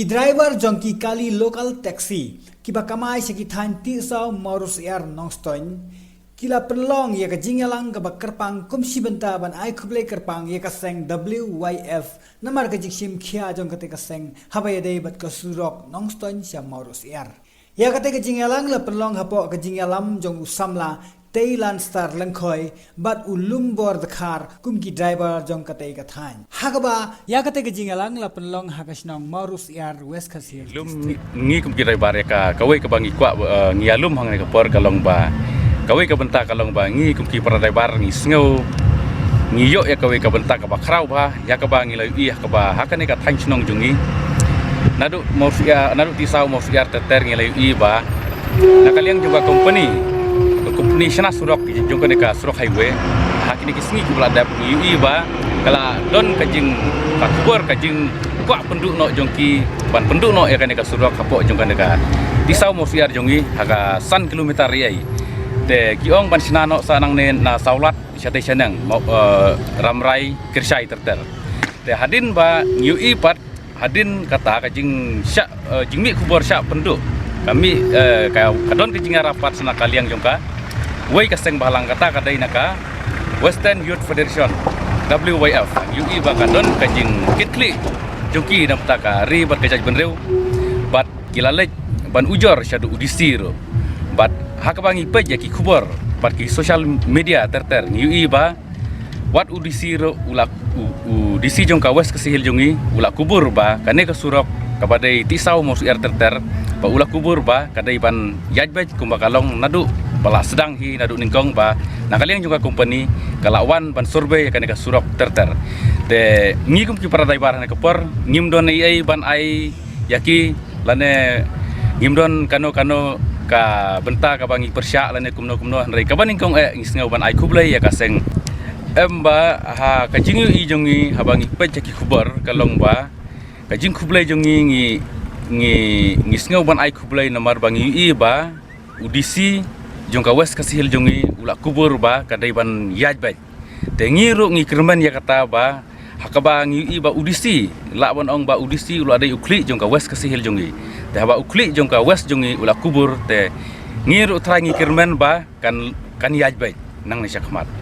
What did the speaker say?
Ki driver jongki kali local taxi kiba kamai sekitan tisau morus air nongstoin kila perlong ya kajingalang kaba kerpang kumsi benta ban ai kublai kerpang ya kaseng WYF namar kajiksim khia jong kate kaseng habaya dei bat kasurok nongstoin sia morus air ya kate kajingalang la perlong hapo kajingalam jong usamla Thailand star lengkoi bat ulum bor dekhar kumki driver jong kate kathan hagaba ya kate kajingalang la penlong hakasnong marus air west khasi lum ngi kumki driver ka kawai ka bangi kwa ngi alum hang ka por kalong ba kawai ka benta kalong ba ngi kumki para driver ngi sngo ngi yo ya kawai ka benta ka ba khrau ba ya ka ba ngi lai i ka ba hakane ka than chnong jungi nadu mafia nadu tisau mafia teter ngi lai i ba nakaliang juga company Shana surok jongko neka surok highway hakini kisngi kubla dap UI ba kala don kajing pakubor kajing kwa penduk no jongki ban penduk no ya kaneka surok kapok jongko neka tisau mofiar jongi haga san kilometer riai te giong ban sinano sanang ne na saulat syate sanang ramrai kirsai terter te hadin ba UI pat hadin kata kajing syak jingmi kubor syak penduk kami kadon kajing rapat sana kaliang jongka Wai kaseng bahalang kata kadai naka Western Youth Federation WYF UI bakadon kajing kitli jongki namta ka ri bat kajaj benreu bat kilalej ban ujor syadu udisi ro bat hakabangi pej ki khubor bat ki social media terter UI ba wat udisi ro ulak udisi jongka west kesihil jongi ulak kubur ba kane ka surok kabadai tisau mosu air terter ba ulak kubur ba kadai ban yajbaj kumbakalong nadu bala sedang hi nadu ningkong ba nakaliang juga company kalawan ban survey kan ka surok terter te ngigum ki para daibar ne kapor ngimdon ai ban ai yaki lane ngimdon kano ka benta ka bangi persya lane kumno nrai ka baningkong ngisngau ban ai kublai ya kaseng emba ha kajingi i jongi habangi pejaki kubar kalong ba kajing kublai jongi ngisngau ban ai kublai namar bangi i ba udisi jongka west kasihil jongi ulak kubur ba kadai ban yajbaj te ngiru ngi kerman ya kata ba hakaba ngi ba udisi la ban ong ba udisi ulak dai ukli jongka west kasihil jongi te ba ukli jongka west jongi ulak kubur te ngiru tra ngi kerman ba kan yajbaj nang ni syakmat